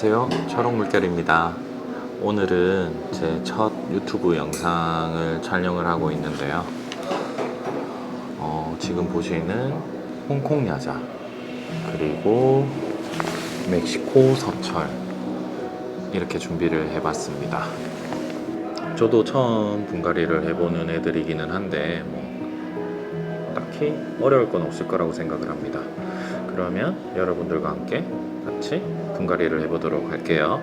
안녕하세요, 초록물결입니다. 오늘은 제 첫 유튜브 영상을 촬영을 하고 있는데요. 지금 보시는 홍콩 야자 그리고 멕시코 서철 이렇게 준비를 해봤습니다. 저도 처음 분갈이를 해보는 애들이기는 한데 딱히 어려울 건 없을 거라고 생각을 합니다. 그러면 여러분들과 함께 같이 분갈이를 해보도록 할게요.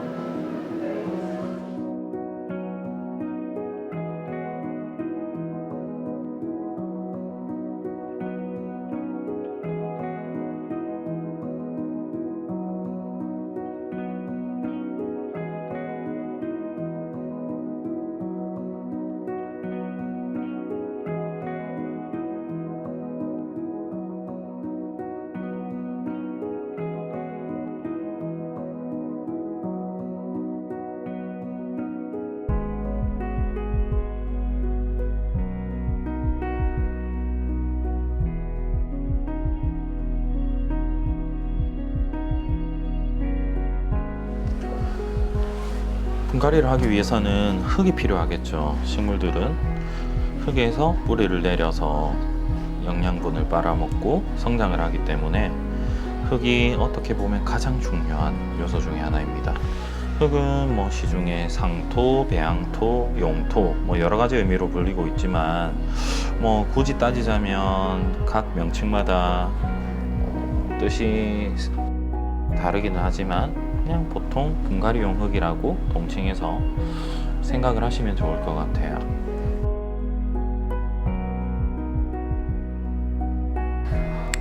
분갈이를 하기 위해서는 흙이 필요하겠죠. 식물들은 흙에서 뿌리를 내려서 영양분을 빨아먹고 성장을 하기 때문에 흙이 어떻게 보면 가장 중요한 요소 중에 하나입니다. 흙은 시중에 상토, 배양토, 용토 여러 가지 의미로 불리고 있지만 굳이 따지자면 각 명칭마다 뜻이 다르기는 하지만 그냥 보통 분갈이용 흙이라고 동칭해서 생각을 하시면 좋을 것 같아요.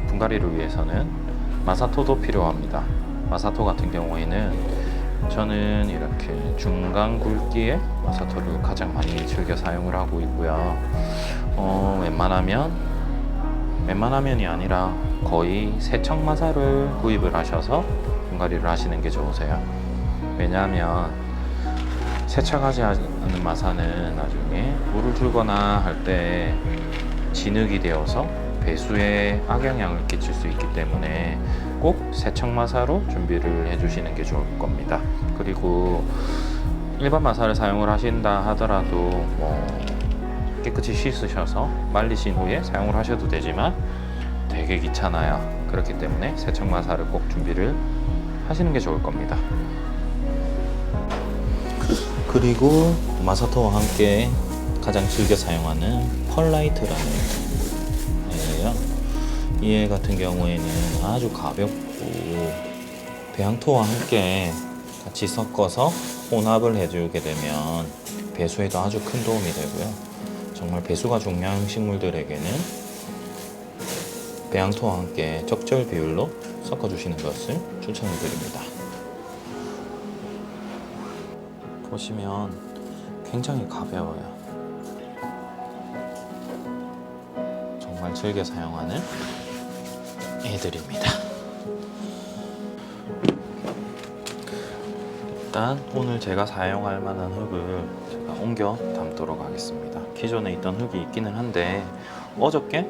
분갈이를 위해서는 마사토도 필요합니다. 마사토 같은 경우에는 저는 이렇게 중간 굵기의 마사토를 가장 많이 즐겨 사용을 하고 있고요. 웬만하면이 아니라 거의 세척마사를 구입을 하셔서 분갈이를 하시는 게 좋으세요. 왜냐하면 세척하지 않은 마사는 나중에 물을 주거나 할 때 진흙이 되어서 배수에 악영향을 끼칠 수 있기 때문에 꼭 세척마사로 준비를 해주시는 게 좋을 겁니다. 그리고 일반 마사를 사용을 하신다 하더라도 깨끗이 씻으셔서 말리신 후에 사용을 하셔도 되지만 되게 귀찮아요. 그렇기 때문에 세척마사를 꼭 준비를 하시는 게 좋을 겁니다. 그리고 마사토와 함께 가장 즐겨 사용하는 펄라이트라는 애예요. 이 애 같은 경우에는 아주 가볍고 배양토와 함께 같이 섞어서 혼합을 해주게 되면 배수에도 아주 큰 도움이 되고요. 정말 배수가 중요한 식물들에게는 배양토와 함께 적절 비율로 섞어주시는 것을 추천을 드립니다. 보시면 굉장히 가벼워요. 정말 즐겨 사용하는 애들입니다. 일단 오늘 제가 사용할 만한 흙을 제가 옮겨 담도록 하겠습니다. 기존에 있던 흙이 있기는 한데 어저께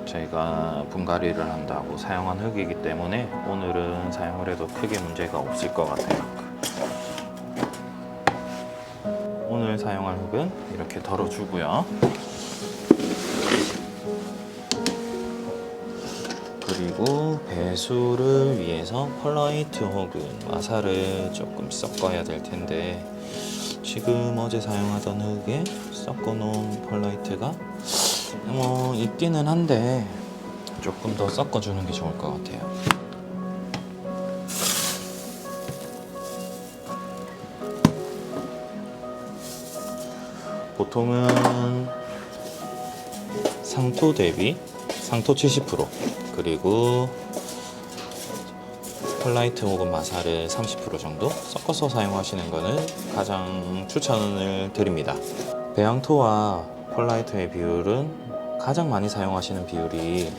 저희가 분갈이를 한다고 사용한 흙이기 때문에 오늘은 사용을 해도 크게 문제가 없을 것 같아요. 오늘 사용할 흙은 이렇게 덜어주고요. 그리고 배수를 위해서 펄라이트 혹은 마사를 조금 섞어야 될 텐데 지금 어제 사용하던 흙에 섞어놓은 펄라이트가 있기는 한데 조금 더 섞어주는 게 좋을 것 같아요. 보통은 상토 대비 상토 70% 그리고 펄라이트 혹은 마사를 30% 정도 섞어서 사용하시는 것을 가장 추천을 드립니다. 배양토와 펄라이트의 비율은 가장 많이 사용하시는 비율이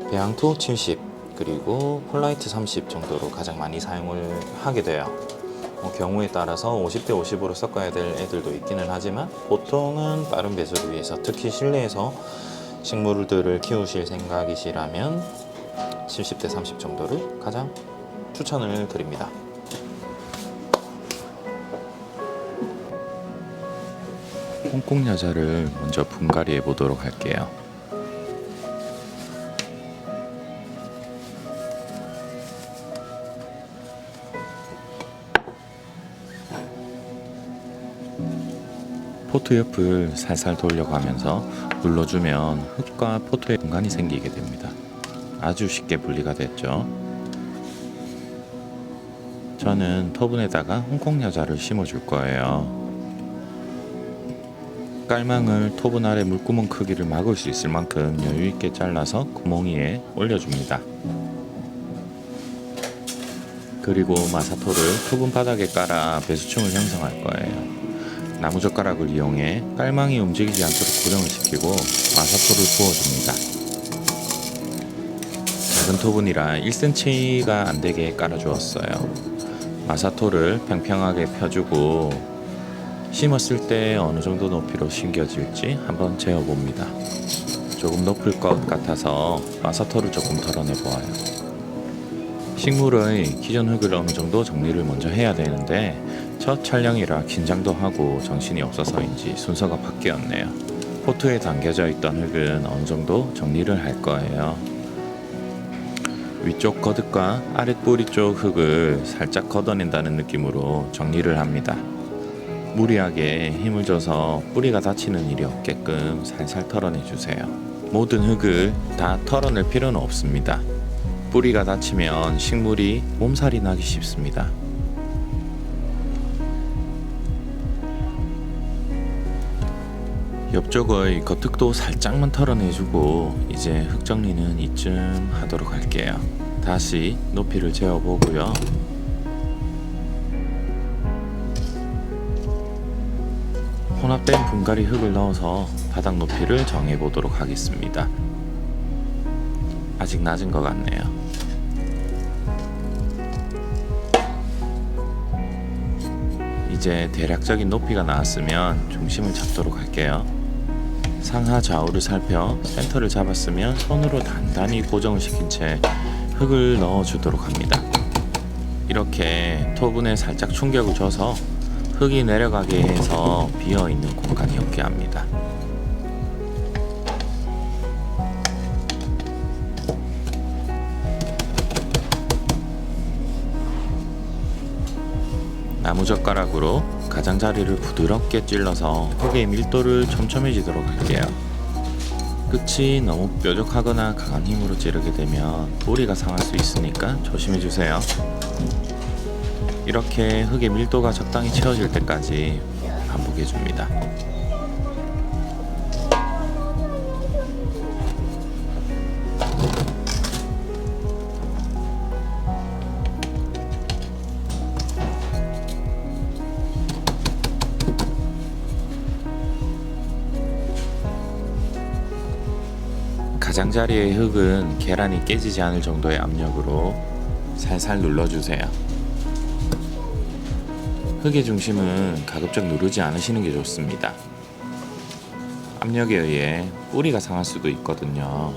배양토 70 그리고 펄라이트 30 정도로 가장 많이 사용을 하게 돼요. 경우에 따라서 50대 50으로 섞어야 될 애들도 있기는 하지만 보통은 빠른 배수를 위해서 특히 실내에서 식물들을 키우실 생각이시라면 70대 30 정도를 가장 추천을 드립니다. 홍콩 야자를 먼저 분갈이해 보도록 할게요. 포트 옆을 살살 돌려가면서 눌러주면 흙과 포트에 공간이 생기게 됩니다. 아주 쉽게 분리가 됐죠. 저는 토분에다가 홍콩 야자를 심어줄 거예요. 깔망을 토분 아래 물구멍 크기를 막을 수 있을 만큼 여유있게 잘라서 구멍 위에 올려줍니다. 그리고 마사토를 토분 바닥에 깔아 배수층을 형성할 거예요. 나무젓가락을 이용해 깔망이 움직이지 않도록 고정을 시키고 마사토를 부어줍니다. 작은 토분이라 1cm가 안되게 깔아주었어요. 마사토를 평평하게 펴주고 심었을 때 어느 정도 높이로 심겨질지 한번 재어봅니다. 조금 높을 것 같아서 마사토를 조금 덜어내 보아요. 식물의 기존 흙을 어느 정도 정리를 먼저 해야 되는데 첫 촬영이라 긴장도 하고 정신이 없어서인지 순서가 바뀌었네요. 포트에 담겨져 있던 흙은 어느 정도 정리를 할 거예요. 위쪽 거듭과 아랫 뿌리 쪽 흙을 살짝 걷어낸다는 느낌으로 정리를 합니다. 무리하게 힘을 줘서 뿌리가 다치는 일이 없게끔 살살 털어내주세요. 모든 흙을 다 털어낼 필요는 없습니다. 뿌리가 다치면 식물이 몸살이 나기 쉽습니다. 옆쪽의 겉흙도 살짝만 털어내주고 이제 흙 정리는 이쯤 하도록 할게요. 다시 높이를 재어보고요. 혼합된 분갈이 흙을 넣어서 바닥 높이를 정해보도록 하겠습니다. 아직 낮은 것 같네요. 이제 대략적인 높이가 나왔으면 중심을 잡도록 할게요. 상하 좌우를 살펴 센터를 잡았으면 손으로 단단히 고정을 시킨 채 흙을 넣어주도록 합니다. 이렇게 토분에 살짝 충격을 줘서 흙이 내려가게 해서 비어있는 공간이 없게 합니다. 나무젓가락으로 가장자리를 부드럽게 찔러서 흙의 밀도를 촘촘해지도록 할게요. 끝이 너무 뾰족하거나 강한 힘으로 찌르게 되면 뿌리가 상할 수 있으니까 조심해주세요. 이렇게 흙의 밀도가 적당히 채워질 때까지 반복해줍니다. 가장자리의 흙은 계란이 깨지지 않을 정도의 압력으로 살살 눌러주세요. 흙의 중심은 가급적 누르지 않으시는 게 좋습니다. 압력에 의해 뿌리가 상할 수도 있거든요.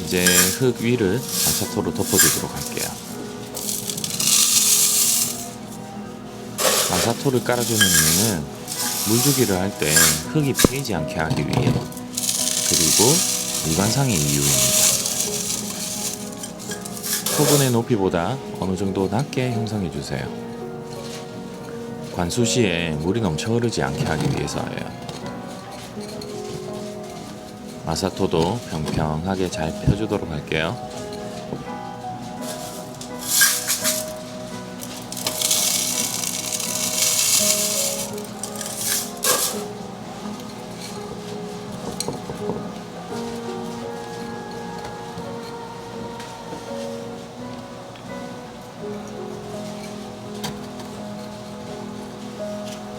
이제 흙 위를 마사토로 덮어주도록 할게요. 마사토를 깔아주는 이유는 물주기를 할 때 흙이 패이지 않게 하기 위해, 그리고 일관상의 이유입니다. 토분의 높이보다 어느 정도 낮게 형성해주세요. 관수 시에 물이 넘쳐 흐르지 않게 하기 위해서예요. 마사토도 평평하게 잘 펴주도록 할게요.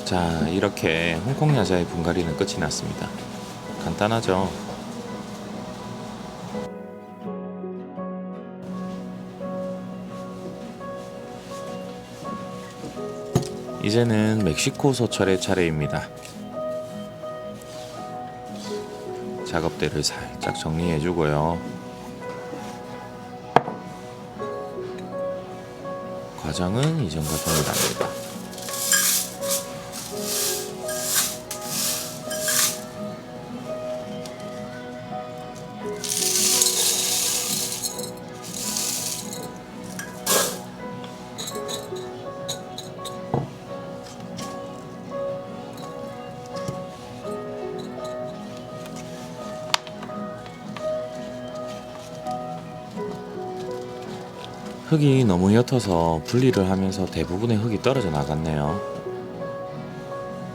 자, 이렇게 홍콩 야자의 분갈이는 끝이 났습니다. 간단하죠? 이제는 멕시코 소철의 차례입니다. 작업대를 살짝 정리해 주고요. 과정은 이전과 동일합니다. 흙이 너무 옅어서 분리를 하면서 대부분의 흙이 떨어져 나갔네요.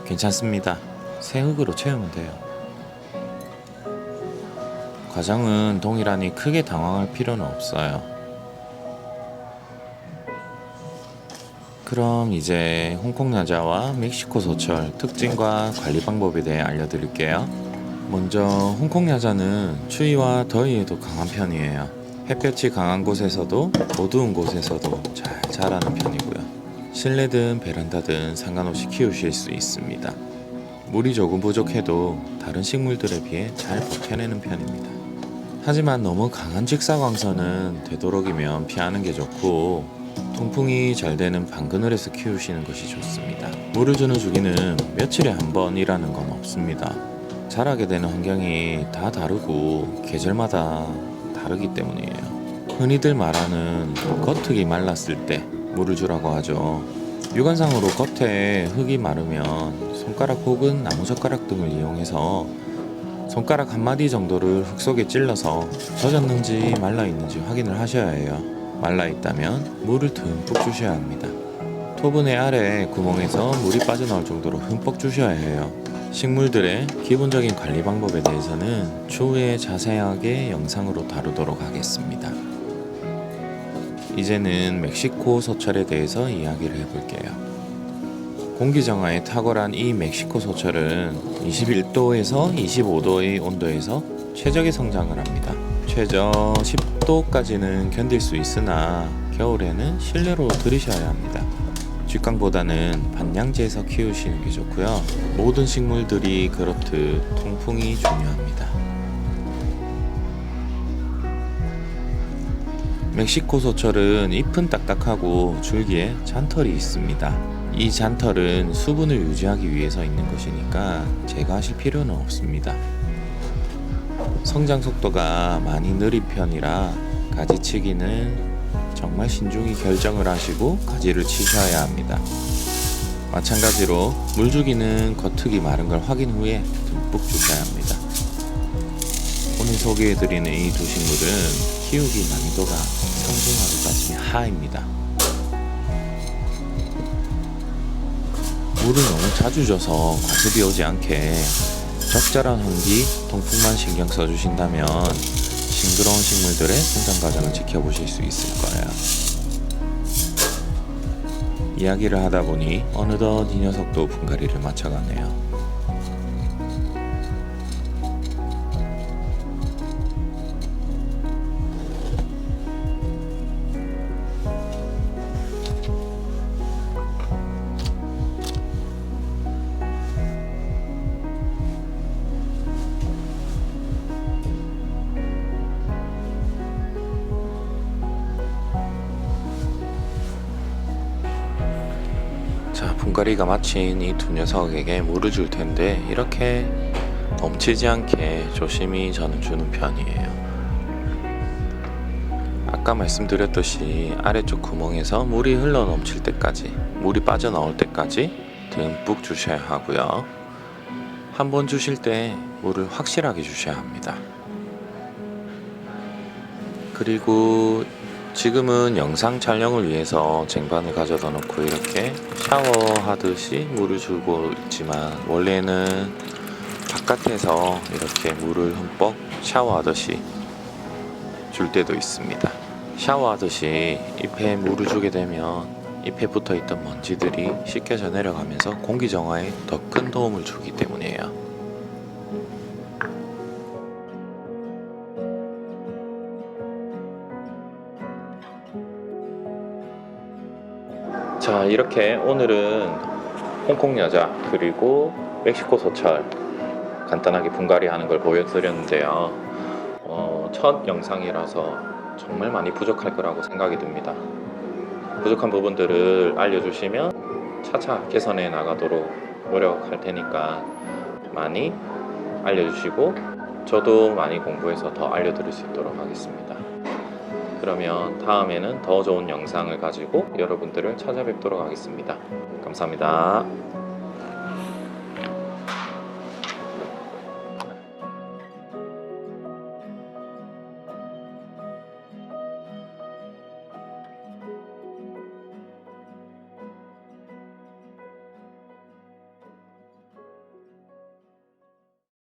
괜찮습니다. 새 흙으로 채우면 돼요. 과정은 동일하니 크게 당황할 필요는 없어요. 그럼 이제 홍콩 야자와 멕시코 소철 특징과 관리 방법에 대해 알려드릴게요. 먼저 홍콩 야자는 추위와 더위에도 강한 편이에요. 햇볕이 강한 곳에서도 어두운 곳에서도 잘 자라는 편이고요. 실내든 베란다든 상관없이 키우실 수 있습니다. 물이 조금 부족해도 다른 식물들에 비해 잘 버텨내는 편입니다. 하지만 너무 강한 직사광선은 되도록이면 피하는 게 좋고, 통풍이 잘 되는 방그늘에서 키우시는 것이 좋습니다. 물을 주는 주기는 며칠에 한 번이라는 건 없습니다. 자라게 되는 환경이 다 다르고 계절마다 다르기 때문이에요. 흔히들 말하는 겉흙이 말랐을 때 물을 주라고 하죠. 육안상으로 겉에 흙이 마르면 손가락 혹은 나무젓가락 등을 이용해서 손가락 한 마디 정도를 흙 속에 찔러서 젖었는지 말라있는지 확인을 하셔야 해요. 말라있다면 물을 듬뿍 주셔야 합니다. 토분의 아래 구멍에서 물이 빠져나올 정도로 흠뻑 주셔야 해요. 식물들의 기본적인 관리 방법에 대해서는 추후에 자세하게 영상으로 다루도록 하겠습니다. 이제는 멕시코 소철에 대해서 이야기를 해볼게요. 공기정화에 탁월한 이 멕시코 소철은 21도에서 25도의 온도에서 최적의 성장을 합니다. 최저 10도까지는 견딜 수 있으나 겨울에는 실내로 들이셔야 합니다. 직광보다는 반양지에서 키우시는 게 좋고요. 모든 식물들이 그렇듯 통풍이 중요합니다. 멕시코 소철은 잎은 딱딱하고 줄기에 잔털이 있습니다. 이 잔털은 수분을 유지하기 위해서 있는 것이니까 제거하실 필요는 없습니다. 성장 속도가 많이 느린 편이라 가지치기는 정말 신중히 결정을 하시고 가지를 치셔야 합니다. 마찬가지로 물주기는 겉흙이 마른 걸 확인 후에 듬뿍 주셔야 합니다. 오늘 소개해드리는 이 두 식물은 키우기 난이도가 상중하고 따지면 하입니다. 물을 너무 자주 줘서 과습이 오지 않게 적절한 환기, 통풍만 신경 써주신다면 싱그러운 식물들의 성장 과정을 지켜보실 수 있을 거예요. 이야기를 하다 보니 어느덧 이 녀석도 분갈이를 마쳐가네요. 자, 분갈이가 마친 이 두 녀석에게 물을 줄 텐데 이렇게 넘치지 않게 조심히 저는 주는 편이에요. 아까 말씀드렸듯이 아래쪽 구멍에서 물이 흘러 넘칠 때까지, 물이 빠져나올 때까지 듬뿍 주셔야 하고요. 한 번 주실 때 물을 확실하게 주셔야 합니다. 그리고 지금은 영상 촬영을 위해서 쟁반을 가져다 놓고 이렇게 샤워하듯이 물을 주고 있지만 원래는 바깥에서 이렇게 물을 흠뻑 샤워하듯이 줄 때도 있습니다. 샤워하듯이 잎에 물을 주게 되면 잎에 붙어있던 먼지들이 씻겨져 내려가면서 공기정화에 더 큰 도움을 주기 때문이에요. 자, 이렇게 오늘은 홍콩 여자 그리고 멕시코 소철 간단하게 분갈이 하는 걸 보여드렸는데요. 첫 영상이라서 정말 많이 부족할 거라고 생각이 듭니다. 부족한 부분들을 알려주시면 차차 개선해 나가도록 노력할 테니까 많이 알려주시고 저도 많이 공부해서 더 알려드릴 수 있도록 하겠습니다. 그러면 다음에는 더 좋은 영상을 가지고 여러분들을 찾아뵙도록 하겠습니다. 감사합니다.